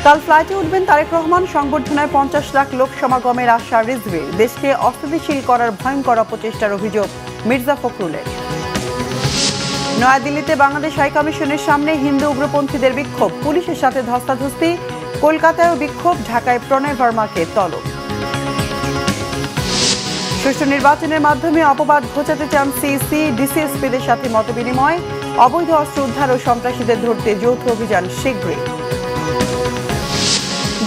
কাল ফ্লাইটে উঠবেন তারেক রহমান। সংবর্ধনায় 50 লাখ লোক সমাগমের আশা রিজভির। দেশকে অস্থিতিশীল করার ভয়ঙ্কর অপচেষ্টার অভিযোগ মির্জা ফখরুলের। নয়াদিল্লিতে বাংলাদেশ হাইকমিশনের সামনে হিন্দু উগ্রপন্থীদের বিক্ষোভ, পুলিশের সাথে ধস্তাধস্তি। কলকাতায়ও বিক্ষোভ, ঢাকায় প্রণয় বর্মাকে তলব। সুষ্ঠু নির্বাচনের মাধ্যমে অপবাদ ঘোচাতে চান সিইসি, ডিসিএসপিদের সাথে মতবিনিময়। অবৈধ অস্ত্র উদ্ধার ও সন্ত্রাসীদের ধরতে যৌথ অভিযান শীঘ্রই।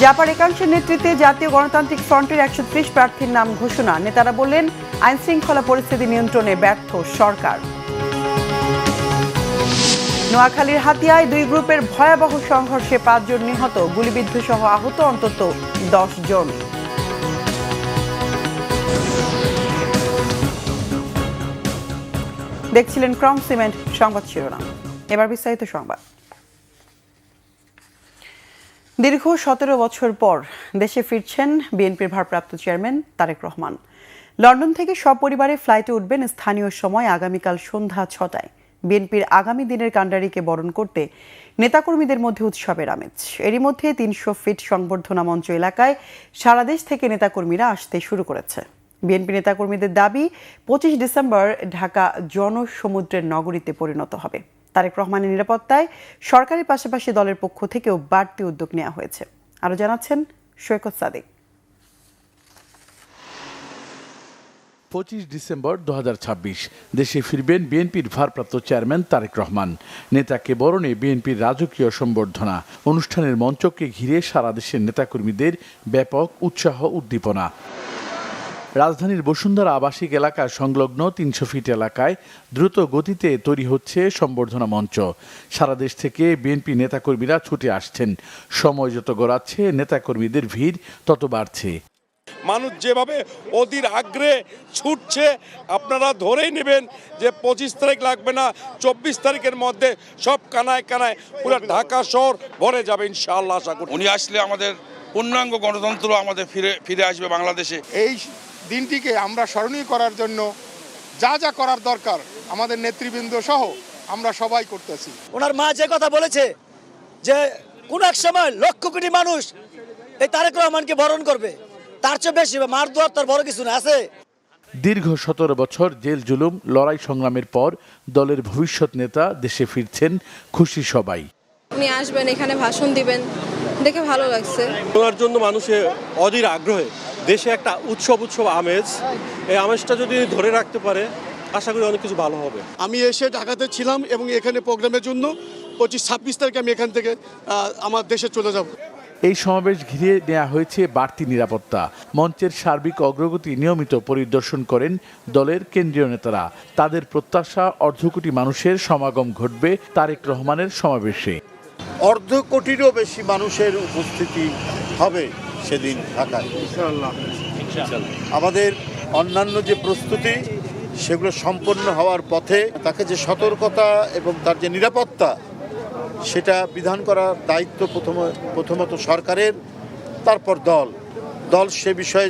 জাপার একাংশের নেতৃত্বে জাতীয় গণতান্ত্রিক ফ্রন্টের 130 প্রার্থীর নাম ঘোষণা। নেতারা বললেন, আইন শৃঙ্খলা পরিস্থিতি নিয়ন্ত্রণে ব্যর্থ সরকার। নোয়াখালীর হাতিয়ায় 2 গ্রুপের ভয়াবহ সংঘর্ষে 5 জন নিহত, গুলিবিদ্ধ সহ আহত অন্তত 10 জন। দেখছিলেন ক্রম সিমেন্ট সংবাদ শিরোনাম। এবার বিস্তারিত সংবাদ। দীর্ঘ 17 বছর পর দেশে ফিরছেন বিএনপির ভারপ্রাপ্ত চেয়ারম্যান তারেক রহমান। লন্ডন থেকে সপরিবারে ফ্লাইটে উঠবেন স্থানীয় সময় আগামীকাল সন্ধ্যা 6টায়। বিএনপির আগামী দিনের কাণ্ডারিকে বরণ করতে নেতাকর্মীদের মধ্যে উৎসবের আমেজ। এরই মধ্যে 300 ফিট সংবর্ধনা মঞ্চ এলাকায় সারা দেশ থেকে নেতাকর্মীরা আসতে শুরু করেছে। বিএনপি নেতাকর্মীদের দাবি, 25 ডিসেম্বর ঢাকা জনসমুদ্রের নগরীতে পরিণত হবে। তারেক রহমানের নিরাপত্তায় সরকারের পাশাপাশি দলের পক্ষ থেকেও বাড়তি উদ্যোগ নেওয়া হয়েছে। আরও জানাচ্ছেন সৈকত সাদিক। 25 ডিসেম্বর 2026 দেশে ফিরবেন বিএনপির ভারপ্রাপ্ত চেয়ারম্যান তারেক রহমান। নেতাকে বরণে বিএনপির রাজকীয় সম্বর্ধনা অনুষ্ঠানের মঞ্চকে ঘিরে সারা দেশের নেতাকর্মীদের ব্যাপক উৎসাহ উদ্দীপনা। রাজধানীর বসুন্ধরা আবাসিক এলাকা সংলগ্ন 300 ফিট এলাকায় দ্রুত গতিতে তৈরি হচ্ছে সম্বর্ধনা মঞ্চ। সারা দেশ থেকে বিএনপি নেতাকর্মীরা ছুটে আসছেন। সময় যত গড়াচ্ছে নেতাকর্মীদের ভিড় তত বাড়ছে। মানুষ যেভাবে অধীর আগ্রহে ছুটছে, আপনারা ধরেই নেবেন যে 25 তারিখ লাগবে না, 24 তারিখের মধ্যে সব কানায় কানায় পুরো ঢাকা শহর ভরে যাবে ইনশাআল্লাহ। আশা করি উনি আসলে আমাদের পূর্ণাঙ্গ গণতন্ত্র আমাদের ফিরে আসবে বাংলাদেশে। এই দিনটিকে আমরা স্মরণীয় করার জন্য যা যা করার দরকার আমাদের নেতৃবৃন্দ সহ আমরা সবাই করতেছি। ওনার মা যে কথা বলেছে যে কোন এক সময় লক্ষ কোটি মানুষ এই তারেক রহমানকে বরণ করবে, তার চেয়ে বেশি মার দোয়ার তার বড় কিছু না আছে। দীর্ঘ 17 বছর জেল জুলুম লড়াই সংগ্রামের পর দলের ভবিষ্যৎ নেতা দেশে ফিরছেন, খুশি সবাই। উনি আসবেন, এখানে ভাষণ দিবেন, দেখে ভালো লাগছে। ওনার জন্য মানুষের অধীর আগ্রহে দেশে একটা উৎসব আমেজ, এই আমেজটা যদি ধরে রাখতে পারে আশা করি অনেক কিছু ভালো হবে। আমি এসে ঢাকাতে ছিলাম এবং এখানে প্রোগ্রামের জন্য 25-26 তারিখে আমি এখান থেকে আমার দেশে চলে যাব। এই সমাবেশ ঘিরে নেওয়া হয়েছে বাড়তি নিরাপত্তা। মঞ্চের সার্বিক অগ্রগতি নিয়মিত পরিদর্শন করেন দলের কেন্দ্রীয় নেতারা। তাদের প্রত্যাশা, 1/2 কোটি মানুষের সমাগম ঘটবে তারেক রহমানের সমাবেশে। 1/2 কোটিরও বেশি মানুষের উপস্থিতি হবে সেদিন ঢাকায় ইনশাআল্লাহ। আমাদের অন্যান্য যে প্রস্তুতি সেগুলো সম্পন্ন হওয়ার পথে, তাকে যে সতর্কতা এবং তার যে নিরাপত্তা সেটা বিধান করার দায়িত্ব প্রথমত সরকারের, তারপর দল সে বিষয়ে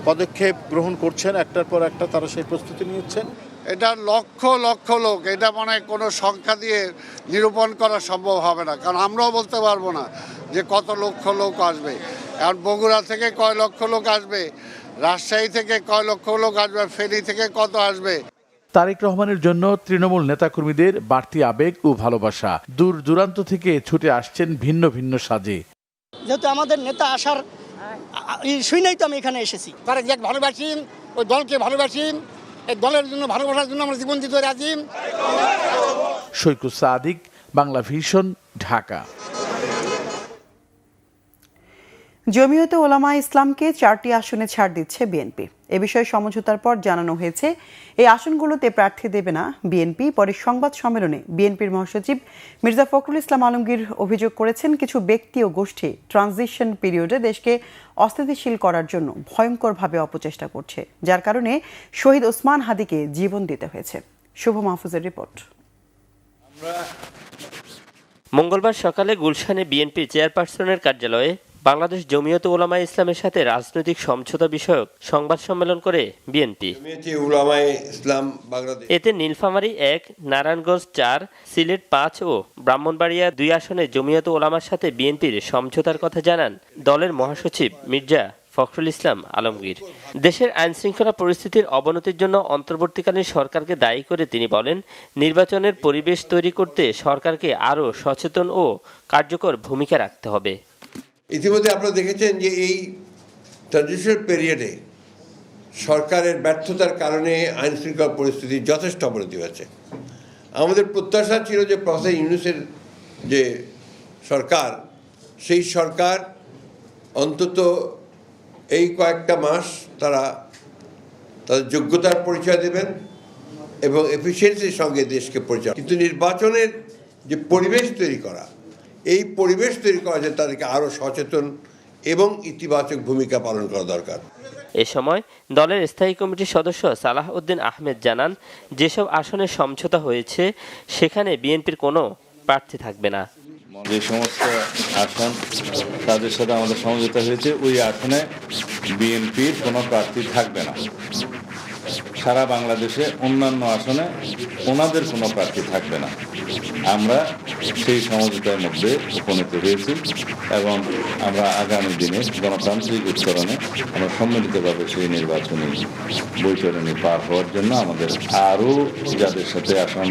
পদক্ষেপ গ্রহণ করছেন, একটার পর একটা তারা সেই প্রস্তুতি নিচ্ছেন। এটা লক্ষ লক্ষ লোক, এটা মানে কোনো সংখ্যা দিয়ে নিরূপণ করা সম্ভব হবে না, কারণ আমরাও বলতে পারবো না যে কত লক্ষ লোক আসবে। এখন বগুড়া থেকে কয় লক্ষ লোক আসবে, রাজশাহী থেকে কয় লক্ষ লোক আসবে, ফেনী থেকে কত আসবে। তারেক রহমানের জন্য তৃণমূল নেতাকর্মীদের বাড়তি আবেগ ও ভালোবাসা। দূর দূরান্ত থেকে ছুটে আসছেন ভিন্ন ভিন্ন সাজে। যেহেতু আমাদের নেতা আসার শুনেই তো আমি এখানে এসেছি। তারেক যাক ভালোবাসি, ওই দলকে ভালোবাসি, এই দলের জন্য ভালোবাসার জন্য আমরা জীবন দিতে রাজি। সৈকত সাদিক, বাংলা ভিশন, ঢাকা। জমিয়তে ওলামা ইসলামকে 4টি আসনে ছাড় দিচ্ছে বিএনপি। এ বিষয়ে সমঝোতার পর জানানো হয়েছে এই আসনগুলোতে প্রার্থী দেবে না বিএনপি। পরে সংবাদ সম্মেলনে বিএনপির মহাসচিব মির্জা ফখরুল ইসলাম আলমগীর অভিযোগ করেছেন, কিছু ব্যক্তি ও গোষ্ঠী ট্রানজিশন পিরিয়ডে দেশকে অস্থিতিশীল করার জন্য ভয়ঙ্করভাবে অপচেষ্টা করছে, যার কারণে শহীদ ওসমান হাদিকে জীবন দিতে হয়েছে। শুভ মাহফুজের রিপোর্ট। মঙ্গলবার সকালে গুলশানে বিএনপি চেয়ারপারসনের কার্যালয়ে বাংলাদেশ জমিয়তে উলামায়ে ইসলামের সাথে রাজনৈতিক সমঝোতা বিষয়ক সংবাদ সম্মেলন করে বিএনপি। এতে নীলফামারী 1, নারায়ণগঞ্জ 4, সিলেট 5 ও ব্রাহ্মণবাড়িয়া 2 আসনে জমিয়তে উলামার সাথে বিএনপির সমঝোতার কথা জানান দলের মহাসচিব মির্জা ফখরুল ইসলাম আলমগীর। দেশের আইনশৃঙ্খলা পরিস্থিতির অবনতির জন্য অন্তর্বর্তীকালীন সরকারকে দায়ী করে তিনি বলেন, নির্বাচনের পরিবেশ তৈরি করতে সরকারকে আরও সচেতন ও কার্যকর ভূমিকা রাখতে হবে। ইতিমধ্যে আপনারা দেখেছেন যে এই ট্রানজিশনাল পিরিয়ডে সরকারের ব্যর্থতার কারণে আইনশৃঙ্খলা পরিস্থিতির যথেষ্ট অবনতি হয়েছে। আমাদের প্রত্যাশা ছিল যে প্রফেসর ইউনূসের যে সরকার, সেই সরকার অন্তত এই কয়েকটা মাস তারা তাদের যোগ্যতার পরিচয় দেবেন এবং এফিসিয়েন্সির সঙ্গে দেশকে পরিচয়। কিন্তু নির্বাচনের যে পরিবেশ তৈরি করা, এই পরিবেশ তৈরি করা যে তাদেরকে আরও সচেতন এবং ইতিবাচক ভূমিকা পালন করা দরকার। এ সময় দলের স্থায়ী কমিটির সদস্য সালাহ উদ্দিন আহমেদ জানান, যেসব আসনে সমঝোতা হয়েছে সেখানে বিএনপির কোনো প্রার্থী থাকবে না। যে সমস্ত আসন তাদের সাথে আমাদের সমঝোতা হয়েছে, ওই আসনে বিএনপির কোনো প্রার্থী থাকবে না। সারা বাংলাদেশে অন্যান্য আসনে ওনাদের কোনো প্রার্থী থাকবে না। আমরা সেই সমঝোতার মধ্যে উপনীত হয়েছি এবং আমরা আগামী দিনে গণতান্ত্রিক উত্তরণে আমরা সম্মিলিতভাবে সেই নির্বাচনী বৈতরণী পার হওয়ার জন্য আমাদের আরও যাদের সাথে আসন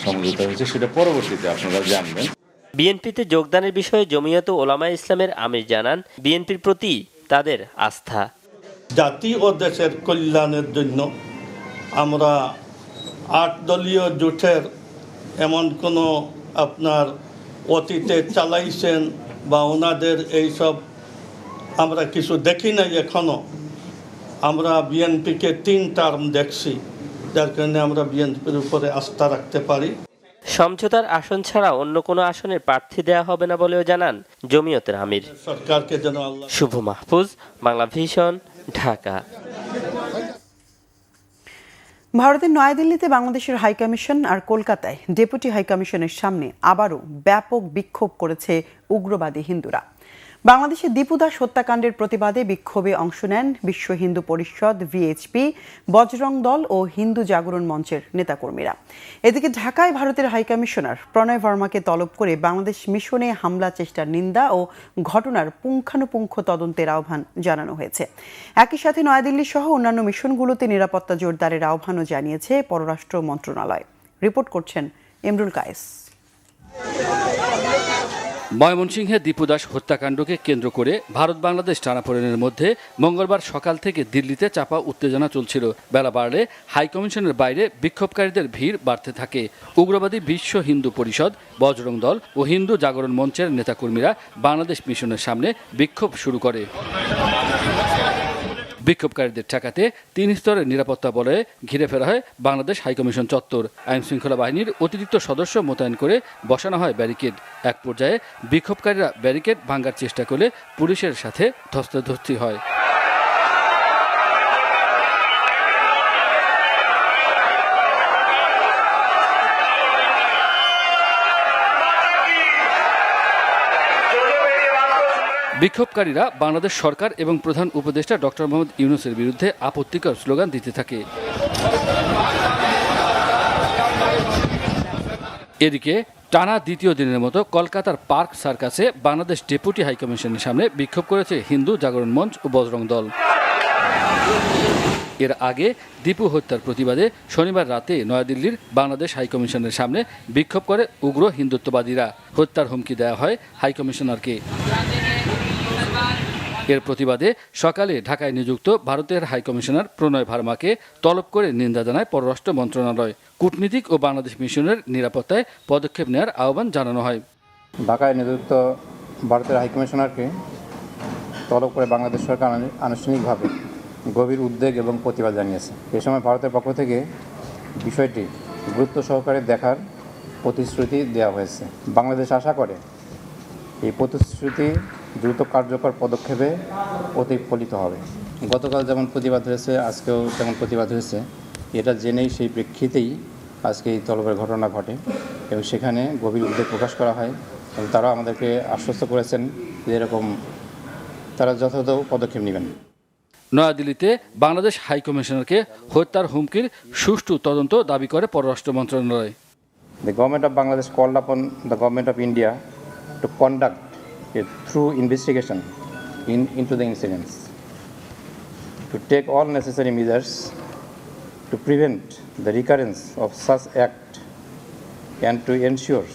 সমঝোতা হয়েছে সেটা পরবর্তীতে আপনারা জানবেন। বিএনপিতে যোগদানের বিষয়ে জমিয়তে উলামায়ে ইসলামের আমির জানান, বিএনপির প্রতি তাদের আস্থা। জাতি ও দেশের কল্যাণের জন্য আমরা 8 দলীয় জোটের এমন কোনো আপনার অতীতে চালাইছেন বা ওনাদের এইসব আমরা কিছু দেখি নাই এখনও। আমরা বিএনপিকে 3 টার্ম দেখছি, যার কারণে আমরা বিএনপির উপরে আস্থা রাখতে পারি। সমঝোতার আসন ছাড়া অন্য কোনো আসনের প্রার্থী দেয়া হবে না বলেও জানান জমিয়তের আমির। সরকারকে যেন শুভ মাহফুজ, বাংলা ভিশন, ঢাকা। ভারতের নয়াদিল্লিতে বাংলাদেশের হাইকমিশন আর কলকাতায় ডেপুটি হাইকমিশনের সামনে আবারও ব্যাপক বিক্ষোভ করেছে উগ্রবাদী হিন্দুরা। বাংলাদেশে দীপু দাস হত্যাকাণ্ডের প্রতিবাদে বিক্ষোভে অংশ নেন বিশ্ব হিন্দু পরিষদ, ভিএইচপি, বজরং দল ও হিন্দু জাগরণ মঞ্চের নেতাকর্মীরা। এদিকে ঢাকায় ভারতের হাইকমিশনার প্রণয় বর্মাকে তলব করে বাংলাদেশ মিশনে হামলা চেষ্টার নিন্দা ও ঘটনার পুঙ্খানুপুঙ্খ তদন্তের আহ্বান জানানো হয়েছে। একই সাথে নয়াদিল্লি সহ অন্যান্য মিশনগুলোতে নিরাপত্তা জোরদারের আহ্বানও জানিয়েছে পররাষ্ট্র মন্ত্রণালয়। রিপোর্ট করছেন ইমরুল কায়েস। ময়মনসিংহে দীপু দাস হত্যাকাণ্ডকে কেন্দ্র করে ভারত বাংলাদেশ টানাপোড়েনের মধ্যে মঙ্গলবার সকাল থেকে দিল্লিতে চাপা উত্তেজনা চলছিল। বেলা বাড়লে হাইকমিশনের বাইরে বিক্ষোভকারীদের ভিড় বাড়তে থাকে। উগ্রবাদী বিশ্ব হিন্দু পরিষদ, বজরং দল ও হিন্দু জাগরণ মঞ্চের নেতাকর্মীরা বাংলাদেশ মিশনের সামনে বিক্ষোভ শুরু করে। বিক্ষোভকারীদের ঠেকাতে 3 স্তরের নিরাপত্তা বলয়ে ঘিরে ফেরা হয় বাংলাদেশ হাইকমিশন চত্বর। আইনশৃঙ্খলা বাহিনীর অতিরিক্ত সদস্য মোতায়েন করে বসানো হয় ব্যারিকেড। এক পর্যায়ে বিক্ষোভকারীরা ব্যারিকেড ভাঙার চেষ্টা করলে পুলিশের সাথে ধস্তাধস্তি হয়। বিক্ষোভকারীরা বাংলাদেশ সরকার এবং প্রধান উপদেষ্টা ডক্টর মোহাম্মদ ইউনূসের বিরুদ্ধে আপত্তিকর স্লোগান দিতে থাকে। এদিকে টানা দ্বিতীয় দিনের মতো কলকাতার পার্ক সার্কাসে বাংলাদেশ ডেপুটি হাইকমিশনের সামনে বিক্ষোভ করেছে হিন্দু জাগরণ মঞ্চ ও বজরং দল। এর আগে দীপু হত্যার প্রতিবাদে শনিবার রাতে নয়াদিল্লির বাংলাদেশ হাইকমিশনের সামনে বিক্ষোভ করে উগ্র হিন্দুত্ববাদীরা। হত্যার হুমকি দেওয়া হয় হাইকমিশনারকে। এর প্রতিবাদে সকালে ঢাকায় নিযুক্ত ভারতের হাইকমিশনার প্রণয় ভার্মাকে তলব করে নিন্দা জানায় পররাষ্ট্র মন্ত্রণালয়। কূটনীতিক ও বাংলাদেশ মিশনের নিরাপত্তায় পদক্ষেপ নেওয়ার আহ্বান জানানো হয়। ঢাকায় নিযুক্ত ভারতের হাইকমিশনারকে তলব করে বাংলাদেশ সরকার আনুষ্ঠানিকভাবে গভীর উদ্বেগ এবং প্রতিবাদ জানিয়েছে। এ সময় ভারতের পক্ষ থেকে বিষয়টি গুরুত্ব সহকারে দেখার প্রতিশ্রুতি দেওয়া হয়েছে। বাংলাদেশ আশা করে এই প্রতিশ্রুতি দ্রুত কার্যকর পদক্ষেপে প্রতিফলিত হবে। গতকাল যেমন প্রতিবাদ হয়েছে, আজকেও তেমন প্রতিবাদ হয়েছে। এটা জেনেই সেই প্রেক্ষিতেই আজকে এই তলবের ঘটনা ঘটে এবং সেখানে গভীর উদ্বেগ প্রকাশ করা হয় এবং তারা আমাদেরকে আশ্বস্ত করেছেন যে এরকম তারা যথাযথ পদক্ষেপ নেবেন। নয়াদিল্লিতে বাংলাদেশ হাইকমিশনারকে হত্যার হুমকির সুষ্ঠু তদন্ত দাবি করে পররাষ্ট্র মন্ত্রণালয়। The government of Bangladesh called upon the government of India to conduct a thorough investigation into the incidents, to take all necessary measures to prevent the recurrence of such act and to ensure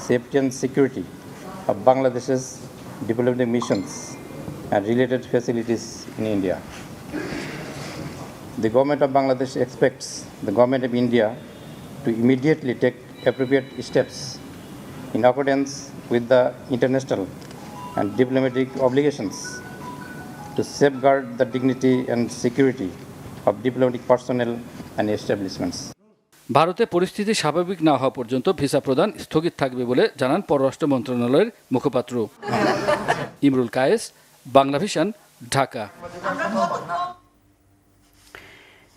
safety and security of Bangladesh's diplomatic missions and related facilities in India. The government of Bangladesh expects the government of India to immediately take appropriate steps in accordance with the international and diplomatic obligations to safeguard the dignity and security of diplomatic personnel and establishments. ভারতে পরিস্থিতি স্বাভাবিক না হওয়া পর্যন্ত visa প্রদান স্থগিত থাকবে বলে জানান পররাষ্ট্র মন্ত্রণালয়ের মুখপাত্র। ইমরুল কায়েস, বাংলা ভিশন, ঢাকা।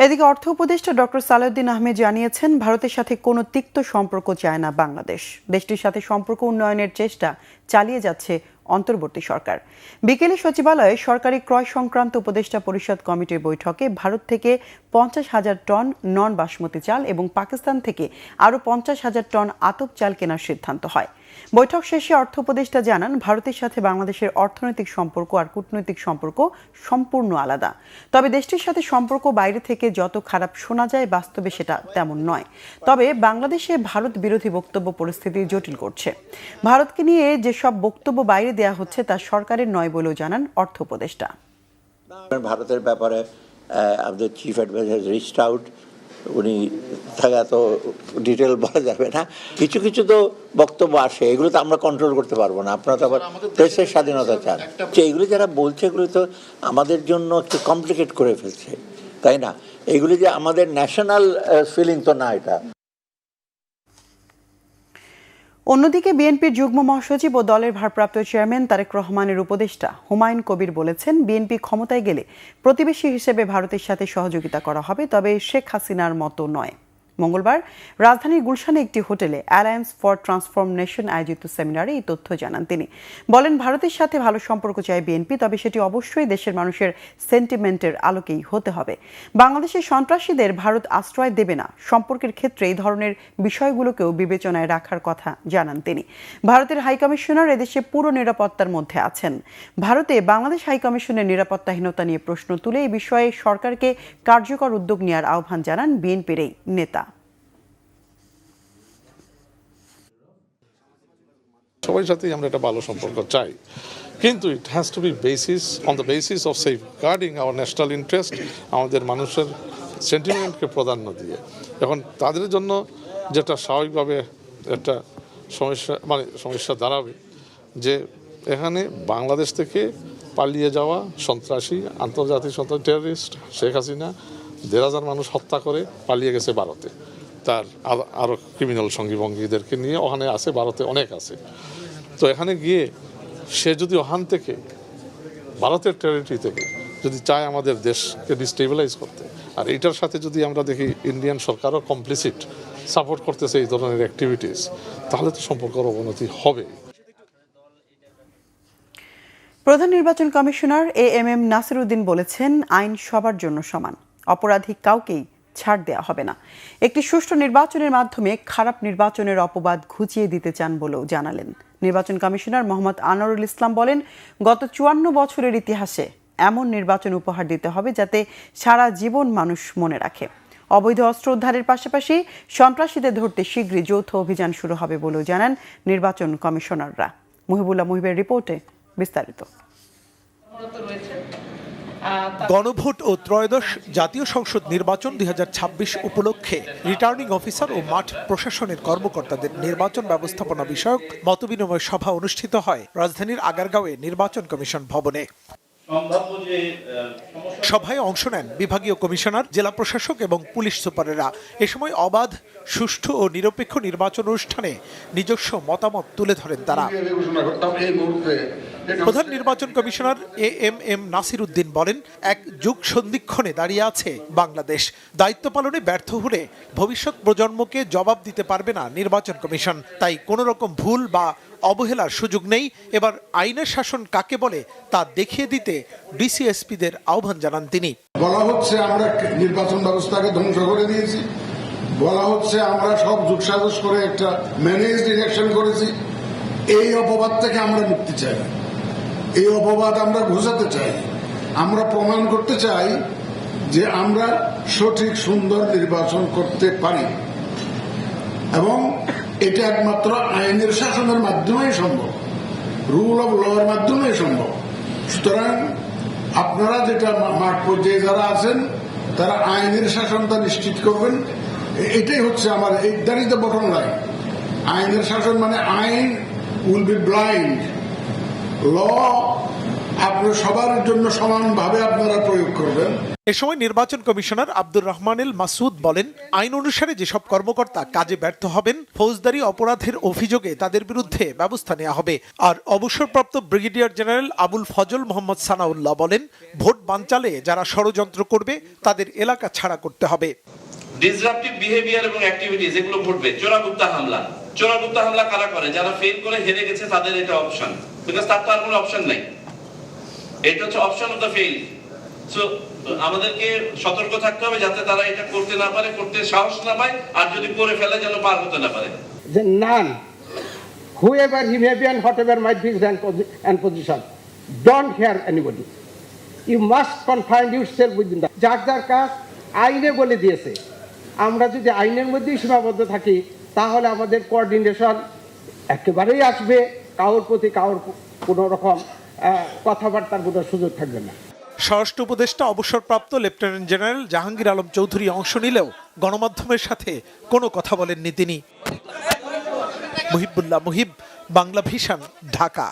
এদিকে অর্থ উপদেষ্টা ডক্টর সালাউদ্দিন আহমেদ জানিয়েছেন, ভারতের সাথে কোনো তিক্ত সম্পর্ক চায় না বাংলাদেশ। দেশটির সাথে সম্পর্ক উন্নয়নের চেষ্টা চালিয়ে যাচ্ছে অন্তর্বর্তী সরকার। বিকেলে সচিবালয়ে সরকারি ক্রয় সংক্রান্ত উপদেষ্টা পরিষদ কমিটির বৈঠকে ভারত থেকে 50,000 টন নন বাসমতি চাল এবং পাকিস্তান থেকে আরও 50,000 টন আতপ চাল কেনার সিদ্ধান্ত হয়। বৈঠক শেষে অর্থ উপদেষ্টা জানান, ভারতের সাথে বাংলাদেশের অর্থনৈতিক সম্পর্ক আর কূটনৈতিক সম্পর্ক সম্পূর্ণ আলাদা। তবে দেশটির সাথে সম্পর্ক বাইরে থেকে যত খারাপ শোনা যায়, বাস্তবে সেটা তেমন নয়। তবে বাংলাদেশে ভারত বিরোধী বক্তব্য পরিস্থিতি জটিল করছে। ভারতকে নিয়ে যেসব বক্তব্য বাইরে দেয়া হচ্ছে তা সরকারের নয় বলেও জানান অর্থ উপদেষ্টা। ভারতের ব্যাপারে আমাদের চিফ অ্যাডভাইজার রিচড আউট, উনি থাকা তো ডিটেল বলা যাবে না, কিছু কিছু তো বক্তব্য আসে, এগুলো তো আমরা কন্ট্রোল করতে পারবো না। আপনারা তো আবার প্রেসের স্বাধীনতা চান, এইগুলো যারা বলছে এগুলো তো আমাদের জন্য একটু কমপ্লিকেট করে ফেলছে, তাই না? এগুলি যে আমাদের ন্যাশনাল ফিলিং তো না এটা। অন্যদিকে বিএনপির যুগ্ম মহাসচিব ও দলের ভারপ্রাপ্ত চেয়ারম্যান তারেক রহমানের উপদেষ্টা হুমায়ুন কবির বলেছেন, বিএনপি ক্ষমতায় গেলে প্রতিবেশী হিসেবে ভারতের সাথে সহযোগিতা করা হবে, তবে শেখ হাসিনার মতো নয়। মঙ্গলবার রাজধানীর গুলশানে একটি হোটেলে অ্যালায়েন্স ফর ট্রান্সফরমেশন আয়োজিত সেমিনারে এই তথ্য জানান তিনি। বলেন, ভারতের সাথে ভালো সম্পর্ক চায় বিএনপি, তবে সেটি অবশ্যই দেশের মানুষের সেন্টিমেন্টের আলোকেই হতে হবে। বাংলাদেশের সন্ত্রাসীদের ভারত আশ্রয় দেবে না। সম্পর্কের ক্ষেত্রে এই ধরনের বিষয়গুলোকেও বিবেচনায় রাখার কথা জানান তিনি। ভারতের হাইকমিশনার এদেশে পুরো নিরাপত্তার মধ্যে আছেন। ভারতে বাংলাদেশ হাইকমিশনের নিরাপত্তাহীনতা নিয়ে প্রশ্ন তুলে এই বিষয়ে সরকারকে কার্যকর উদ্যোগ নেওয়ার আহ্বান জানান বিএনপির এই নেতা। সবার সাথেই আমরা একটা ভালো সম্পর্ক চাই, কিন্তু it has to be basis on the basis of safeguarding our national interest, আমাদের মানুষের সেন্টিমেন্টকে প্রাধান্য দিয়ে। এখন তাদের জন্য যেটা স্বাভাবিকভাবে একটা সমস্যা দাঁড়াবে যে এখানে বাংলাদেশ থেকে পালিয়ে যাওয়া সন্ত্রাসী, আন্তর্জাতিক সন্ত্রাসী টেররিস্ট শেখ হাসিনা 1,500 মানুষ হত্যা করে পালিয়ে গেছে ভারতে, তার আরও ক্রিমিনাল সঙ্গীভঙ্গীদেরকে নিয়ে ওখানে আছে, ভারতে অনেক আছে। তো এখানে গিয়ে সে যদি ওখান থেকে ভারতের টেরিটরি থেকে যদি চায় আমাদের দেশকে ডিস্টেবিলাইজ করতে, আর এটার সাথে যদি আমরা দেখি ইন্ডিয়ান সরকারও কমপ্লিসিট সাপোর্ট করতেছে এই ধরনের অ্যাক্টিভিটিস, তাহলে তো সম্পর্কের অবনতি হবে। প্রধান নির্বাচন কমিশনার এএমএম নাসির উদ্দিন বলেছেন, আইন সবার জন্য সমান, অপরাধী কাউকেই ছাড় দেওয়া হবে না। একটি সুষ্ঠু নির্বাচনের মাধ্যমে খারাপ নির্বাচনের অপবাদ ঘুচিয়ে দিতে চান বলেও জানালেন। নির্বাচন কমিশনার মোহাম্মদ আনোয়ারুল ইসলাম বলেন, গত 54 বছরের ইতিহাসে এমন নির্বাচন উপহার দিতে হবে যাতে সারা জীবন মানুষ মনে রাখে। অবৈধ অস্ত্র উদ্ধারের পাশাপাশি সন্ত্রাসীদের ধরতে শীঘ্রই যৌথ অভিযান শুরু হবে বলেও জানান নির্বাচন কমিশনাররা। মুহিবুল্লাহ মুহিবের রিপোর্টে বিস্তারিত। গণভোট ও ত্রয়োদশ জাতীয় সংসদ নির্বাচন 2026 উপলক্ষে রিটার্নিং অফিসার ও মাঠ প্রশাসনের কর্মকর্তাদের নির্বাচন ব্যবস্থাপনা বিষয়ক মতবিনিময় সভা অনুষ্ঠিত হয় রাজধানীর আগারগাঁওয়ে নির্বাচন কমিশন ভবনে। সভায় অংশ নেন বিভাগীয় কমিশনার, জেলা প্রশাসক এবং পুলিশ সুপারেরা। এ সময় অবাধ, সুষ্ঠু ও নিরপেক্ষ নির্বাচন অনুষ্ঠানে নিজস্ব মতামত তুলে ধরেন তারা। ঘোষণা করতাম এই মুহূর্তে প্রধান নির্বাচন কমিশনার এএমএম নাসির উদ্দিন বলেন, এক যুগ সন্ধিক্ষণে দাঁড়িয়ে আছে বাংলাদেশ। দায়িত্ব পালনে ব্যর্থ হলে ভবিষ্যৎ প্রজন্মকে জবাব দিতে পারবে না নির্বাচন কমিশন। তাই কোনো রকম ভুল বা অবহেলার সুযোগ নেই। এবার আইনের শাসন কাকে বলে তা দেখিয়ে দিতে ডিসিএসপিদের আহ্বান জানান তিনি। বলা হচ্ছে আমরা নির্বাচন ব্যবস্থাকে ধ্বংস করে দিয়েছি, বলা হচ্ছে আমরা সব যোগসাজশ করে একটা ম্যানেজড ইলেকশন করেছি। এই অপবাদ থেকে আমরা মুক্তি চাই, এই অপবাদ আমরা ঘোচাতে চাই। আমরা প্রমাণ করতে চাই যে আমরা সঠিক সুন্দর নির্বাচন করতে পারি এবং এটা একমাত্র আইনের শাসনের মাধ্যমেই সম্ভব, রুল অব লর মাধ্যমেই সম্ভব। সুতরাং আপনারা যেটা মাঠ পর্যায়ে যারা আছেন তারা আইনের শাসনটা নিশ্চিত করবেন। এটাই হচ্ছে আমার that is the bottom line. আইনের শাসন মানে আইন উইল বি ব্লাইন্ড, ল আপনার সবার জন্য সমানভাবে আপনারা প্রয়োগ করবেন। এ সময় নির্বাচন কমিশনার আব্দুর রহমানুল মাসুদ বলেন, আইন অনুসারে যেসব কর্মকর্তা কাজে ব্যর্থ হবেন ফৌজদারি অপরাধের অভিযোগে তাদের বিরুদ্ধে ব্যবস্থা নেওয়া হবে। আর অবসরপ্রাপ্ত ব্রিগেডিয়ার জেনারেল আবুল ফজল মোহাম্মদ সানাউল্লাহ বলেন, ভোট বানচালে যারা ষড়যন্ত্র করবে তাদের এলাকা ছাড়া করতে হবে। ডিসরাপটিভ বিহেভিয়ার এবং অ্যাক্টিভিটিজ এগুলো ঘটবে। চোরাগুপ্তা হামলা কারা করে? যারা ফেল করে হেরে গেছে তাদের এটা অপশন, বিকজ তার তো আর কোনো অপশন নাই। এটা হচ্ছে option of the fail. So আমাদেরকে সতর্ক থাকতে হবে যাতে তারা এটা করতে না পারে, করতে সাহস না পায়, আর যদি করে ফেলে যেন পার হতে না পারে। The none, whoever he may be and whatever might be his rank and position, don't hear anybody. You must confine yourself within that. যার কাজ আইনে বলে দিয়েছে, আমরা যদি আইনের মধ্যেই সীমাবদ্ধ থাকি তাহলে আমাদের কোঅর্ডিনেশন একেবারেই আসবে, কারোর প্রতি কারোর কোনো রকম কথাবার্তার কোনো সুযোগ থাকবে না। স্বরাষ্ট্র উপদেষ্টা অবসরপ্রাপ্ত লেফটেন্যান্ট জেনারেল জাহাঙ্গীর আলম চৌধুরী অংশ নিলেও গণমাধ্যমের সাথে কোনো কথা বলেননি তিনি। মুহিবুল্লাহ মুহিব, বাংলা ভিশন, ঢাকা।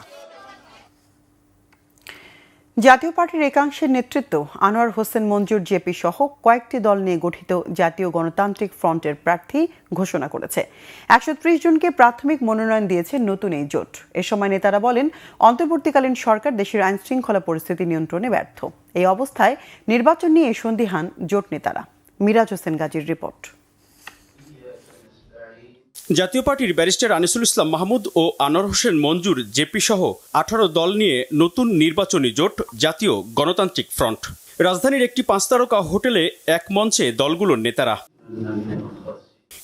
জাতীয় পার্টির একাংশের নেতৃত্ব আনোয়ার হোসেন মঞ্জুর জেপি সহ কয়েকটি দল নিয়ে গঠিত জাতীয় গণতান্ত্রিক ফ্রন্টের প্রার্থী ঘোষণা করেছে। 130 জনকে প্রাথমিক মনোনয়ন দিয়েছে নতুন এই জোট। এ সময় নেতারা বলেন, অন্তর্বর্তীকালীন সরকার দেশের আইন শৃঙ্খলা পরিস্থিতি নিয়ন্ত্রণে ব্যর্থ। এই অবস্থায় নির্বাচন নিয়ে সন্দিহান জোট নেতারা। মিরাজ হোসেন গাজীর রিপোর্ট। জাতীয় পার্টির ব্যারিস্টার আনিসুল ইসলাম মাহমুদ ও আনোয়ার হোসেন মঞ্জুর জেপি সহ 18 দল নিয়ে নতুন নির্বাচনী জোট জাতীয় গণতান্ত্রিক ফ্রন্ট। রাজধানীর একটি 5 তারকা হোটেলে এক মঞ্চে দলগুলোর নেতারা।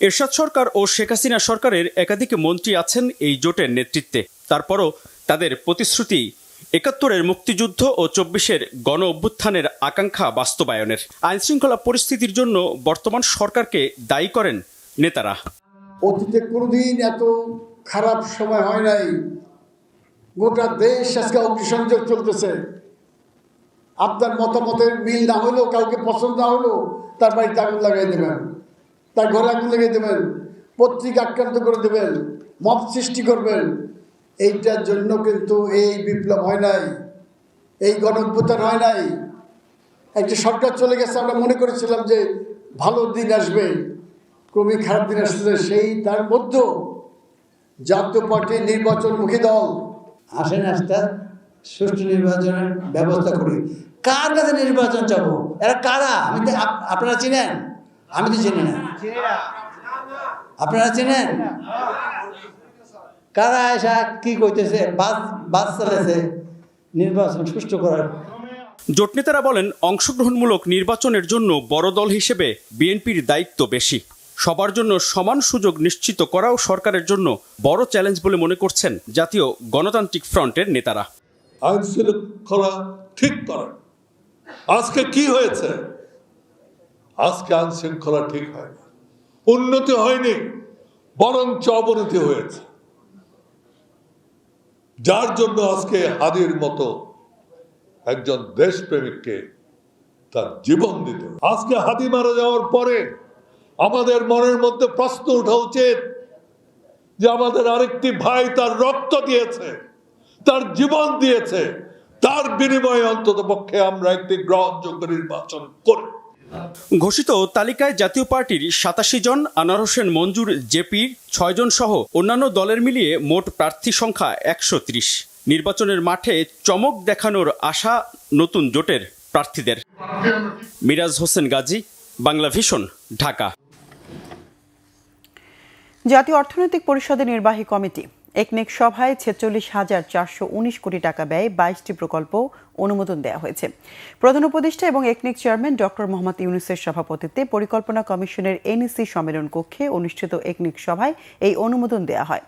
এরশাদ সরকার ও শেখ হাসিনা সরকারের একাধিক মন্ত্রী আছেন এই জোটের নেতৃত্বে। তারপরও তাদের প্রতিশ্রুতি 71-এর মুক্তিযুদ্ধ ও 24-এর গণ অভ্যুত্থানের আকাঙ্ক্ষা বাস্তবায়নের। আইনশৃঙ্খলা পরিস্থিতির জন্য বর্তমান সরকারকে দায়ী করেন নেতারা। অতীতে কোনোদিন এত খারাপ সময় হয় নাই। গোটা দেশ আজকে অগ্নিসংযোগ চলতেছে। আপনার মতামতের মিল না হলেও, কাউকে পছন্দ না হলেও তার বাড়িতে আগুন লাগাই দেবেন, তার ঘরে আগুন লাগিয়ে দেবেন, পত্রিকা আক্রান্ত করে দেবেন, মব সৃষ্টি করবেন। এইটার জন্য কিন্তু এই বিপ্লব হয় নাই, এই গণঅভ্যুত্থান হয় নাই। একটা সরকার চলে গেছে, আমরা মনে করেছিলাম যে ভালো দিন আসবে, ক্রমিক খারাপ দিন আসছে। সেই তার মধ্যে জাতীয় পার্টি নির্বাচনমুখী দল আসেন, একটা সুষ্ঠু নির্বাচনের ব্যবস্থা করি। কার কাছে নির্বাচন চাবো? এরা কারা? আপনারা চিনেন? আমি তো চিনি না। আপনারা চিনেন? কারা এসা কি কইতেছে? বাস চালাইছে নির্বাচন সুষ্ঠু করার। জোট নেতারা বলেন, অংশগ্রহণমূলক নির্বাচনের জন্য বড় দল হিসেবে বিএনপির দায়িত্ব বেশি। সবার জন্য সমান সুযোগ নিশ্চিত করাও সরকারের জন্য বড় চ্যালেঞ্জ বলে মনে করছেন জাতীয় গণতান্ত্রিক ফ্রন্টের নেতারা। আইন শৃঙ্খলা ঠিক করা। আজকে কি হয়েছে? আজকে আইন শৃঙ্খলা ঠিক হয়নি, উন্নতি হয়নি, বরঞ্চ অবনতি হয়েছে। যার জন্য আজকে হাদির মতো একজন দেশপ্রেমিককে তার জীবন দিতে। আজকে হাদি মারা যাওয়ার পরে আমাদের মনের মধ্যে প্রশ্ন ওঠা উচিত যে আমাদের আরেকটি ভাই তার রক্ত দিয়েছে, তার জীবন দিয়েছে, তার বিনিময়ে অন্তত পক্ষে আমরা একটি গ্রহণযোগ্য নির্বাচন করি। ঘোষিত তালিকায় জাতীয় পার্টির 87 জন, আনোয়ার হোসেন মঞ্জুর জেপির 6 জন সহ অন্যান্য দলের মিলিয়ে মোট প্রার্থী সংখ্যা 130। নির্বাচনের মাঠে চমক দেখানোর আশা নতুন জোটের প্রার্থীদের। মিরাজ হোসেন গাজী, বাংলা ভিশন, ঢাকা। জাতীয় অর্থনৈতিক পরিষদের নির্বাহী কমিটি একনেক সভায় ৪৬,৪১৯ কোটি টাকা ব্যয়ে ২২টি প্রকল্প অনুমোদন দেওয়া হয়েছে। প্রধান উপদেষ্টা এবং একনেক চেয়ারম্যান ডক্টর মোহাম্মদ ইউনূসের সভাপতিত্বে পরিকল্পনা কমিশনের এনইসি সম্মেলন কক্ষে অনুষ্ঠিত একনেক সভায় এই অনুমোদন দেওয়া হয়।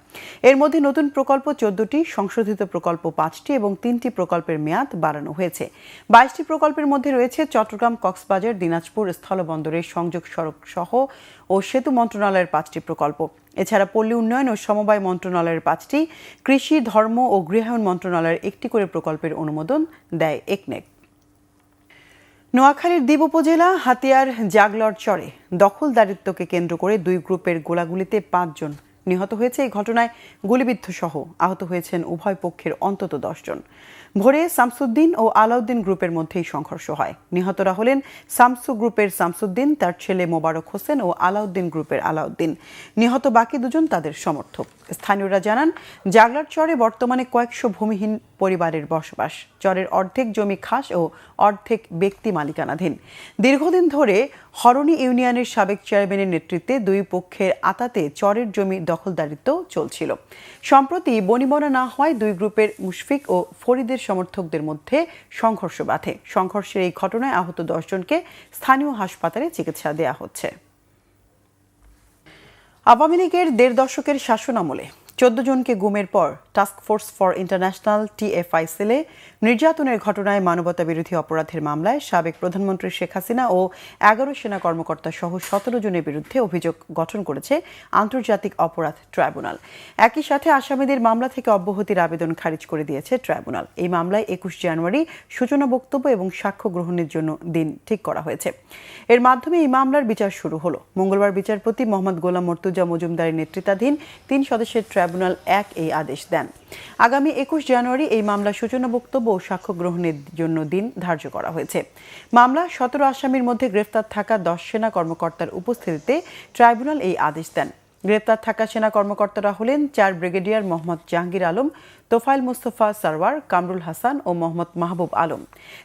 এর মধ্যে নতুন প্রকল্প ১৪টি, সংশোধিত প্রকল্প ৫টি এবং ৩টি প্রকল্পের মেয়াদ বাড়ানো হয়েছে। ২২টি প্রকল্পের মধ্যে রয়েছে চট্টগ্রাম, কক্সবাজার, দিনাজপুর স্থলবন্দরের সংযোগ সড়ক সহ ও সেতু মন্ত্রণালয়ের ৫টি প্রকল্প। এছাড়া পল্লী উন্নয়ন ও সমবায় মন্ত্রণালয়ের 5টি, কৃষি, ধর্ম ও গৃহায়ন মন্ত্রণালয়ের 1টি করে প্রকল্পের অনুমোদন দেয় একনেক। নোয়াখালীর দ্বীপ উপজেলা হাতিয়ার জাগলর চরে দখলদারিত্বকে কেন্দ্র করে 2 গ্রুপের গোলাগুলিতে 5 জন নিহত হয়েছে। এই ঘটনায় গুলিবিদ্ধ সহ আহত হয়েছেন উভয় পক্ষের অন্তত 10 জন। ভোরে শামসুদ্দিন ও আলাউদ্দিন গ্রুপের মধ্যেই সংঘর্ষ হয়। নিহতরা হলেন শামসু গ্রুপের শামসুদ্দিন, তার ছেলে মোবারক হোসেন ও আলাউদ্দিন গ্রুপের আলাউদ্দিন। নিহত বাকি 2 জন তাদের সমর্থক। স্থানীয়রা জানান, জাগলার চরে বর্তমানে কয়েকশো ভূমিহীন পরিবারের বসবাস। চরের অর্ধেক জমি খাস ও অর্ধেক ব্যক্তি মালিকানাধীন। দীর্ঘদিন ধরে হরণী ইউনিয়নের সাবেক চেয়ারম্যানের নেতৃত্বে 2 পক্ষের আতাতে চরের জমি দখলদারিত্ব চলছিল। সম্প্রতি বনিবনা না হওয়ায় 2 গ্রুপের মুশফিক ও ফরিদের সমর্থকদের মধ্যে সংঘর্ষ বাধে। সংঘর্ষের এই ঘটনায় আহত 10 জনকে স্থানীয় হাসপাতালে চিকিৎসা দেওয়া হচ্ছে। আওয়ামী লীগের 1.5 দশকের শাসনামলে 14 জনকে গুমের পর টাস্কফোর্স ফর ইন্টারন্যাশনাল TFI সেলে নির্যাতনের ঘটনায় মানবতাবিরোধী অপরাধের মামলায় সাবেক প্রধানমন্ত্রী শেখ হাসিনা ও 11 সেনা কর্মকর্তা সহ 17 জনের বিরুদ্ধে অভিযোগ গঠন করেছে আন্তর্জাতিক অপরাধ ট্রাইব্যুনাল। একই সাথে আসামিদের মামলা থেকে অব্যাহতির আবেদন খারিজ করে দিয়েছে ট্রাইব্যুনাল। এই মামলায় 21 জানুয়ারি সূচনা বক্তব্য এবং সাক্ষ্য গ্রহণের জন্য দিন ঠিক করা হয়েছে। এর মাধ্যমে এই মামলার বিচার শুরু হলো। মঙ্গলবার বিচারপতি মোহাম্মদ গোলাম মর্তুজা মজুমদারের নেতৃত্বাধীন 3 সদস্যের ট্রাইব্যুনাল 1 এই আদেশ দেন। আগামী 21 জানুয়ারি এই মামলা সূচনা বক্তব্য ও সাক্ষ্য গ্রহণের জন্য দিন ধার্য করা হয়েছে। মামলা 17 আসামির মধ্যে গ্রেফতার থাকা 10 সেনা কর্মকর্তার উপস্থিতিতে ট্রাইব্যুনাল এই আদেশ দেন। গ্রেফতার থাকা সেনা কর্মকর্তারা হলেন 4 ব্রিগেডিয়ার মোহাম্মদ জাহাঙ্গীর আলম, তোফাইল মুস্তফা সারওয়ার, কামরুল হাসান ও মোহাম্মদ মাহবুব আলম,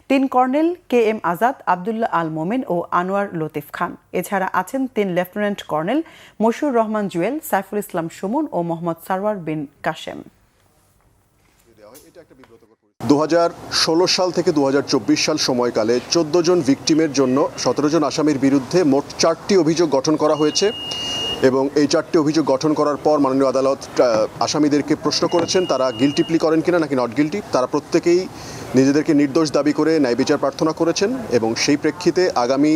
3 কর্নেল KM আজাদ, আবদুল্লাহ আল মোমেন ও আনোয়ার লতিফ খান। এছাড়া আছেন 3 লেফটেন্যান্ট কর্নেল মশিউর রহমান জুয়েল, সাইফুল ইসলাম সুমন ও মোহাম্মদ সারওয়ার বিন কাশেম। 2016 সাল থেকে 2024 সাল সময়কালে 14 জন ভিকটিমের জন্য 17 জন আসামির বিরুদ্ধে মোট 4টি অভিযোগ গঠন করা হয়েছে এবং এই 4টি অভিযোগ গঠন করার পর মাননীয় আদালত আসামিদেরকে প্রশ্ন করেছেন তারা গিলটি প্লি করেন কিনা নাকি নট গিলটি। তারা প্রত্যেকেই নিজেদেরকে নির্দোষ দাবি করে ন্যায় বিচার প্রার্থনা করেছেন এবং সেই প্রেক্ষিতে আগামী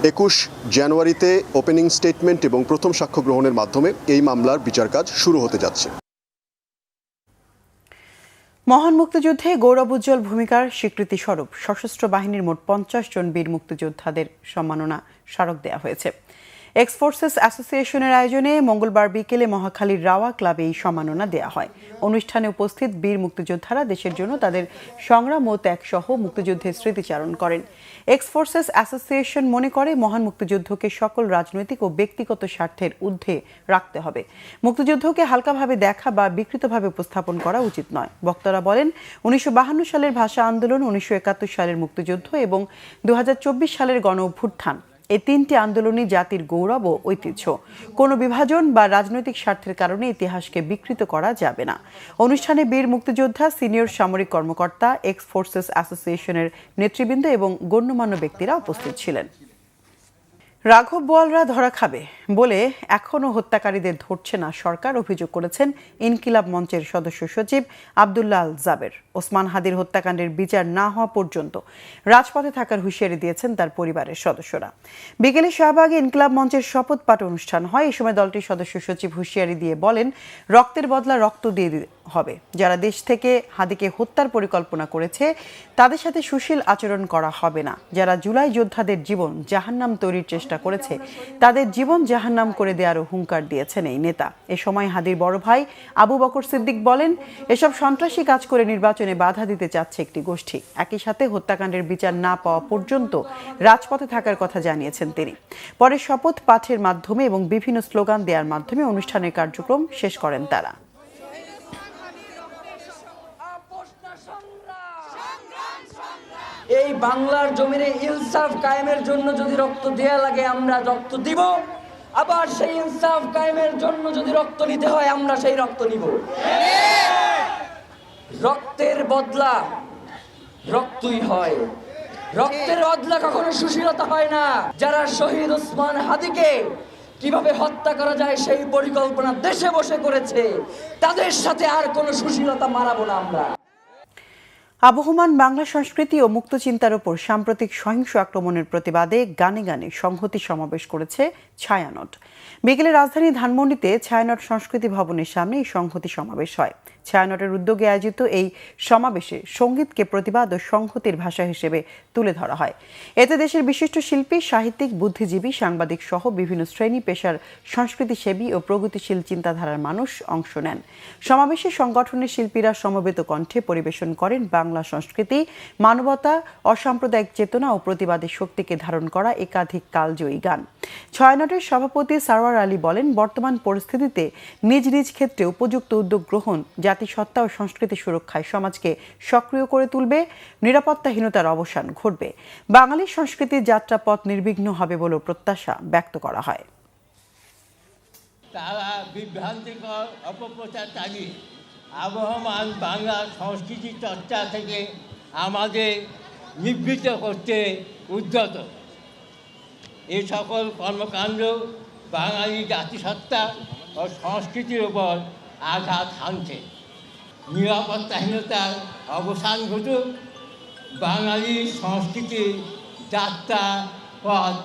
21 জানুয়ারিতে ওপেনিং স্টেটমেন্ট এবং প্রথম সাক্ষ্য গ্রহণের মাধ্যমে এই মামলার বিচার কাজ শুরু হতে যাচ্ছে। মহান মুক্তিযুদ্ধে গৌরবোজ্জ্বল ভূমিকার স্বীকৃতি স্বরূপ সশস্ত্র বাহিনীর মোট 50 জন বীর মুক্তিযোদ্ধাদের সম্মাননা স্মারক দেওয়া হয়েছে। এক্স ফোর্সেস অ্যাসোসিয়েশনের আয়োজনে মঙ্গলবার বিকেলে মহাখালীর রাওয়া ক্লাবে এই সম্মাননা দেওয়া হয়। অনুষ্ঠানে উপস্থিত বীর মুক্তিযোদ্ধারা দেশের জন্য তাদের সংগ্রাম ও ত্যাগ সহ মুক্তিযুদ্ধের স্মৃতিচারণ করেন। এক্স ফোর্সেস অ্যাসোসিয়েশন মনে করে মহান মুক্তিযুদ্ধকে সকল রাজনৈতিক ও ব্যক্তিগত স্বার্থের ঊর্ধ্বে রাখতে হবে। মুক্তিযুদ্ধকে হালকাভাবে দেখা বা বিকৃতভাবে উপস্থাপন করা উচিত নয়। বক্তারা বলেন, 1952 সালের ভাষা আন্দোলন, 1971 সালের মুক্তিযুদ্ধ এবং 2024 সালের গণ অভ্যুত্থান, এই 3টি আন্দোলনই জাতির গৌরব ও ঐতিহ্য। কোনো বিভাজন বা রাজনৈতিক স্বার্থের কারণে ইতিহাসকে বিকৃত করা যাবে না। অনুষ্ঠানে বীর মুক্তিযোদ্ধা, সিনিয়র সামরিক কর্মকর্তা, এক্স ফোর্সেস অ্যাসোসিয়েশনের নেতৃবৃন্দ এবং গণ্যমান্য ব্যক্তিরা উপস্থিত ছিলেন। রাঘব বোয়ালরা ধরা খাবে বলে এখনও হত্যাকারীদের ধরছে না সরকার, অভিযোগ করেছেন ইনকিলাব মঞ্চের সদস্য সচিব আবদুল্লাহ আল জাবের। ওসমান হাদির হত্যাকাণ্ডের বিচার না হওয়া পর্যন্ত রাজপথে থাকার হুঁশিয়ারি দিয়েছেন তার পরিবারের সদস্যরা। বিকেলে শাহবাগে ইনকিলাব মঞ্চের শপথ পাঠ অনুষ্ঠান হয়। এই সময় দলটির সদস্য সচিব হুঁশিয়ারি দিয়ে বলেন, রক্তের বদলা রক্ত দিয়ে হবে। যারা দেশ থেকে হাদিকে হত্যার পরিকল্পনা করেছে তাদের সাথে সুশীল আচরণ করা হবে না। যারা জুলাই যোদ্ধাদের জীবন জাহান্নাম তৈরির চেষ্টা করেছে তাদের জীবন জাহান্নাম করে দেওয়ারও হুঙ্কার দিয়েছেন এই নেতা। এ সময় হাদির বড় ভাই আবু বকর সিদ্দিক বলেন, এসব সন্ত্রাসী কাজ করে নির্বাচনে বাধা দিতে চাচ্ছে একটি গোষ্ঠী। একই সাথে হত্যাকাণ্ডের বিচার না পাওয়া পর্যন্ত রাজপথে থাকার কথা জানিয়েছেন তিনি। পরে শপথ পাঠের মাধ্যমে এবং বিভিন্ন স্লোগান দেওয়ার মাধ্যমে অনুষ্ঠানের কার্যক্রম শেষ করেন তারা। বাংলার জমিনে ইনসাফ কায়েমের জন্য যদি রক্ত দেয়া লাগে আমরা রক্ত দিব, আবার সেই ইনসাফ কায়েমের জন্য যদি রক্ত নিতে হয় আমরা সেই রক্ত নিব। রক্তের বদলা রক্তই হয়, রক্তের বদলা কখনো সুশীলতা হয় না। যারা শহীদ ওসমান হাদিকে কিভাবে হত্যা করা যায় সেই পরিকল্পনা দেশে বসে করেছে, তাদের সাথে আর কোনো সুশীলতা মানাবো না আমরা। আবহমান বাংলা সংস্কৃতি ও মুক্ত চিন্তার উপর সাম্প্রতিক সহিংস আক্রমণের প্রতিবাদে গানে গানে সংহতি সমাবেশ করেছে ছায়ানট। বিকেলে রাজধানী ধানমন্ডিতে ছায়ানট সংস্কৃতি ভবনের সামনে এই সংহতি সমাবেশ হয়। ছায়ানটের উদ্যোগে আয়োজিত এই সমাবেশে সঙ্গীতকে প্রতিবাদ ও সংহতির ভাষা হিসেবে তুলে ধরা হয়। এতে দেশের বিশিষ্ট শিল্পী, সাহিত্যিক, বুদ্ধিজীবী, সাংবাদিক সহ বিভিন্ন শ্রেণী পেশার সংস্কৃতিসেবী ও প্রগতিশীল চিন্তাধারার মানুষ অংশ নেন। সমাবেশে সংগঠনের শিল্পীরা সমবেত কণ্ঠে পরিবেশন করেন বাংলা সংস্কৃতি, মানবতা, অসাম্প্রদায়িক চেতনা ও প্রতিবাদের শক্তিকে ধারণ করা একাধিক কালজয়ী গান। ছায়ানটের সভাপতি সারওয়ার আলী বলেন, বর্তমান পরিস্থিতিতে নিজ নিজ ক্ষেত্রে উপযুক্ত উদ্যোগ গ্রহণ জাতিসত্তা ও সংস্কৃতি সুরক্ষায় সমাজকে সক্রিয় করে তুলবে, নিরাপত্তাহীনতার অবসান ঘটবে, বাঙালি সংস্কৃতির যাত্রাপথ নির্বিঘ্ন হবে বলে প্রত্যাশা ব্যক্ত করা হয়। তারা বিভ্রান্তিকর অপপ্রচার চালিয়ে আবহমান বাংলা সংস্কৃতি চর্চা থেকে আমাদের নিবৃত্ত করতে উদ্যত। এই সকল কর্মকাণ্ড বাঙালি জাতিসত্তা ও সংস্কৃতির উপর আঘাত হানছে। নিরাপত্তাহীনতার অবসান ঘটুক, বাঙালি সংস্কৃতির যাত্রা পথ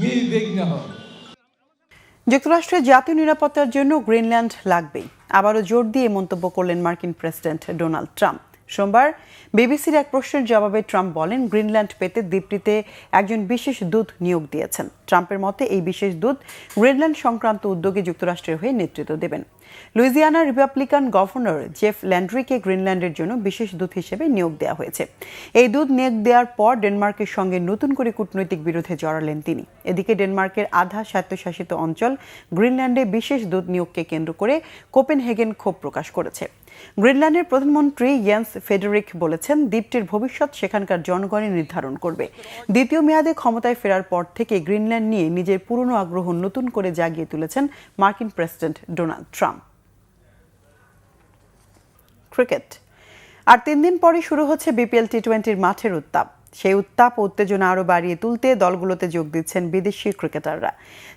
নির্বিঘ্ন হোক। যুক্তরাষ্ট্রের জাতীয় নিরাপত্তার জন্য গ্রিনল্যান্ড লাগবেই, আবারও জোর দিয়ে মন্তব্য করলেন মার্কিন প্রেসিডেন্ট ডোনাল্ড ট্রাম্প। সোমবার বিবিসির এক প্রশ্নের জবাবে ট্রাম্প বলেন, গ্রিনল্যান্ড পেতে দ্বীপটিতে একজন বিশেষ দূত নিয়োগ দিয়েছেন। ট্রাম্পের মতে এই বিশেষ দূত গ্রিনল্যান্ড সংক্রান্ত উদ্যোগে যুক্তরাষ্ট্রের হয়ে নেতৃত্ব দেবেন। লুইজিয়ানার রিপাবলিকান গভর্নর জেফ ল্যান্ড্রিকে গ্রিনল্যান্ডের জন্য বিশেষ দূত হিসেবে নিয়োগ দেওয়া হয়েছে। এই দূত নিয়োগ দেওয়ার পর ডেনমার্কের সঙ্গে নতুন করে কূটনৈতিক বিরোধে জড়ালেন তিনি। এদিকে ডেনমার্কের আধা স্বায়ত্তশাসিত অঞ্চল গ্রিনল্যান্ডে বিশেষ দূত নিয়োগকে কেন্দ্র করে কোপেনহেগেন ক্ষোভ প্রকাশ করেছে। গ্রিনল্যান্ডের প্রধানমন্ত্রী ইয়েন্স ফেডেরিক বলেছেন, দ্বীপটির ভবিষ্যৎ সেখানকার জনগণই নির্ধারণ করবে। দ্বিতীয় মেয়াদে ক্ষমতায় ফেরার পর থেকে গ্রিনল্যান্ড নিয়ে নিজের পুরনো আগ্রহ নতুন করে জাগিয়ে তুলেছেন মার্কিন প্রেসিডেন্ট ডোনাল্ড ট্রাম্প। ক্রিকেট। আর 3 দিন পরে শুরু হচ্ছে বিপিএল টি-20 মাঠের উত্তাপ। সেই উত্তাপ ও উত্তেজনা আরও বাড়িয়ে তুলতে দলগুলোতে যোগ দিচ্ছেন বিদেশি ক্রিকেটাররা।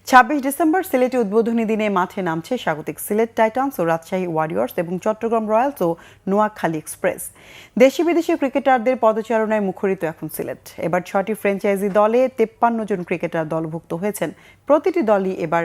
26 ডিসেম্বর সিলেটে উদ্বোধনী দিনে মাঠে নামছে স্বাগতিক সিলেট টাইটান্স ও রাজশাহী ওয়ারিয়র্স এবং চট্টগ্রাম রয়্যালস ও নোয়াখালী এক্সপ্রেস। দেশি বিদেশি ক্রিকেটারদের পদচারণায় মুখরিত এখন সিলেট। এবার 6টি ফ্র্যাঞ্চাইজি দলে 53 জন ক্রিকেটার দলভুক্ত হয়েছেন। প্রতিটি দলই এবার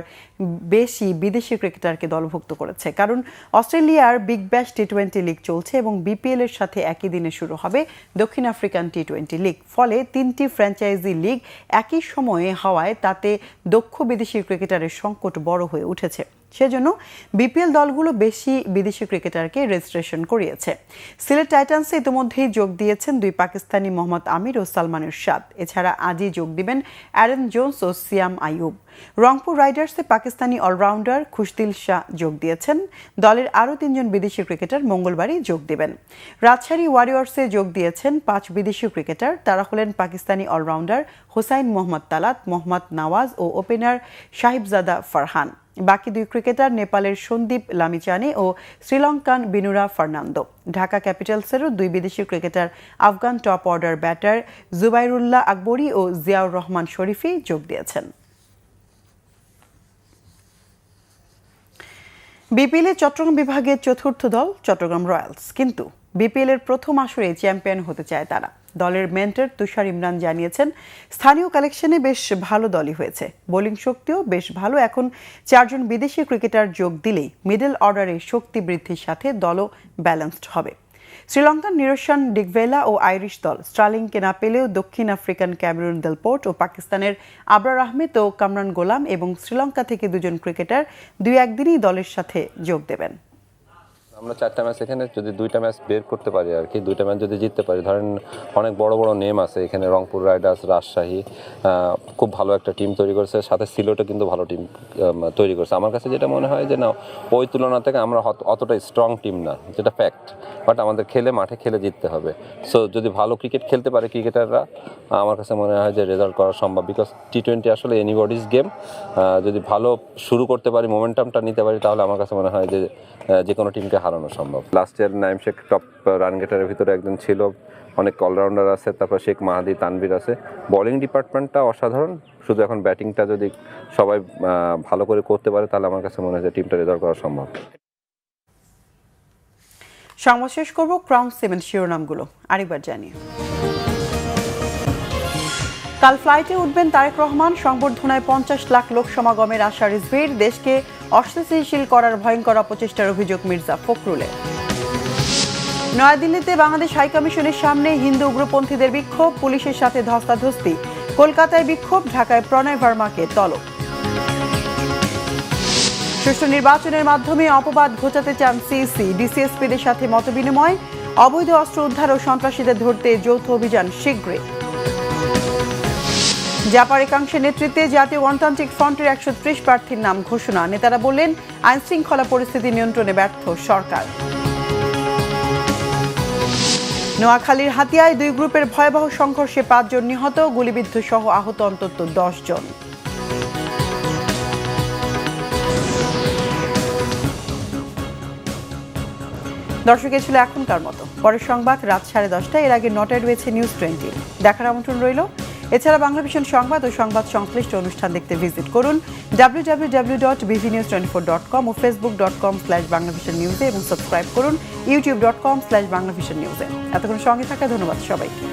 বেশি বিদেশি ক্রিকেটারকে দলভুক্ত করেছে, কারণ অস্ট্রেলিয়ার বিগ ব্যাশ টি-20 লিগ চলছে এবং বিপিএল এর সাথে একই দিনে শুরু হবে দক্ষিণ আফ্রিকান টি-20 লিগ। ফলে 3টি ফ্র্যাঞ্চাইজি লিগ একই সময়ে হওয়ায় তাতে দক্ষ বিদেশি ক্রিকেটারের সংকট বড় হয়ে উঠেছে। সেজন্য বিপিএল দলগুলো বেশি বিদেশি ক্রিকেটারকে রেজিস্ট্রেশন করিয়েছে। সিলেট টাইটান্সে ইতিমধ্যেই যোগ দিয়েছেন 2 পাকিস্তানি মোহাম্মদ আমির ও সালমান ইরশাদ। এছাড়া আজই যোগ দিবেন অ্যারন জোন্স ও সিয়াম আইয়ুব। রংপুর রাইডার্সে পাকিস্তানি অলরাউন্ডার খুশদিল শাহ যোগ দিয়েছেন। দলের আরও 3 জন বিদেশি ক্রিকেটার মঙ্গলবারই যোগ দেবেন। রাজশাহী ওয়ারিয়র্সে যোগ দিয়েছেন 5 বিদেশি ক্রিকেটার। তারা হলেন পাকিস্তানি অলরাউন্ডার হোসাইন মোহাম্মদ তালাত, মোহাম্মদ নওয়াজ ও ওপেনার সাহিবজাদা ফারহান। বাকি 2 ক্রিকেটার নেপালের সন্দীপ লামিচানে ও শ্রীলঙ্কান বিনুরা ফার্নান্দো। ঢাকা ক্যাপিটালসেরও 2 বিদেশি cricketer Afghan top order batter Zubaidullah Akbari ও জিয়াউর রহমান শরীফি যোগ দিয়েছেন। বিপিএল এর চট্টগ্রাম বিভাগের 4র্থ দল চট্টগ্রাম রয়্যালস, কিন্তু বিপিএল এর প্রথম আসরে চ্যাম্পিয়ন হতে চায় তারা। দলের মেন্টর তুষার ইমরান জানিয়েছেন, স্থানীয় কালেকশনে বেশ ভালো দলই হয়েছে, বোলিং শক্তিও বেশ ভালো। এখন 4 জন বিদেশি ক্রিকেটার যোগ দিলেই মিডল অর্ডারের শক্তি বৃদ্ধির সাথে দলও ব্যালেন্সড হবে। শ্রীলঙ্কান নিরোশান ডিগভেলা ও আইরিশ দল স্টার্লিংকে না পেলেও দক্ষিণ আফ্রিকান ক্যামেরুন দেলপোর্ট ও পাকিস্তানের আবরার আহমেদ ও কামরান গোলাম এবং শ্রীলঙ্কা থেকে 2 জন ক্রিকেটার 2-1 দিনই দলের সাথে যোগ দেবেন। আমরা 4টা ম্যাচ এখানে যদি 2টা ম্যাচ বের করতে পারি আর কি, 2টা ম্যাচ যদি জিততে পারি, ধরেন অনেক বড় বড় নেম আছে এখানে, রংপুর রাইডার্স, রাজশাহী খুব ভালো একটা টিম তৈরি করেছে, সাথে সিলেটও কিন্তু ভালো টিম তৈরি করেছে। আমার কাছে যেটা মনে হয় যে না, ওই তুলনা থেকে আমরা অতটা স্ট্রং টিম না, যেটা ফ্যাক্ট, বাট আমাদের মাঠে খেলে জিততে হবে। সো যদি ভালো ক্রিকেট খেলতে পারে ক্রিকেটাররা, আমার কাছে মনে হয় যে রেজাল্ট করা সম্ভব, বিকজ টি20 আসলে এনিবডিজ গেম। যদি ভালো শুরু করতে পারি, মোমেন্টামটা নিতে পারি, তাহলে আমার কাছে মনে হয় যে কোনো টিমকে হারানো সম্ভব। Last year Naim Sheikh top run গেটারের ভিতরে একজন ছিল, অনেক অলরাউন্ডার আছে, তারপর শেখ মাহাদি, তানভীর আছে। বোলিং ডিপার্টমেন্টটা অসাধারণ, শুধু এখন ব্যাটিংটা যদি সবাই ভালো করে করতে পারে, তাহলে আমার কাছে মনে হয় যে টিমটা রেজাল্ট করা সম্ভব। সংবাদ শেষ করব ক্রাউন সিমেন্ট শিরোনামগুলো আরেকবার জানিয়ে। কাল ফ্লাইটে উঠবেন তারেক রহমান, সংবর্ধনায় 50 লাখ লোক সমাগমের আশা রিজভীর। দেশকে অস্থিতিশীল করার ভয়ঙ্কর অপচেষ্টার অভিযোগ মির্জা ফখরুলের। নয়াদিল্লিতে বাংলাদেশ হাইকমিশনের সামনে হিন্দু উগ্রপন্থীদের বিক্ষোভ, পুলিশের সাথে ধস্তাধস্তি। কলকাতায় বিক্ষোভ, ঢাকায় প্রণয় ভার্মাকে তলব। সুষ্ঠু নির্বাচনের মাধ্যমে অপবাদ ঘোচাতে চান সিইসি, ডিসিএসপিদের সাথে মতবিনিময়। অবৈধ অস্ত্র উদ্ধার ও সন্ত্রাসীদের ধরতে যৌথ অভিযান শীঘ্রই। জাপার একাংশের নেতৃত্বে জাতীয় গণতান্ত্রিক ফ্রন্টের 130 প্রার্থীর নাম ঘোষণা। নেতারা বললেন, আইন শৃঙ্খলা পরিস্থিতি নিয়ন্ত্রণে ব্যর্থ সরকার। নোয়াখালীর হাতিয়ায় 2 গ্রুপের ভয়াবহ সংঘর্ষে 5 জন নিহত, গুলিবিদ্ধ সহ আহত অন্তত 10 জন। দর্শক, এ ছিল এখনকার মতো। পরের সংবাদ রাত 10:30। এর আগে 9টায় রয়েছে নিউজ 20। দেখার আমন্ত্রণ রইল। এছাড়া বাংলাভিশন সংবাদ ও সংবাদ সংশ্লিষ্ট অনুষ্ঠান দেখতে ভিজিট করুন www.bvnews24.com ও facebook.com/banglavisionnews এবং সাবস্ক্রাইব করুন youtube.com/banglavisionnews। এতক্ষণ সঙ্গে থাকা ধন্যবাদ সবাইকে।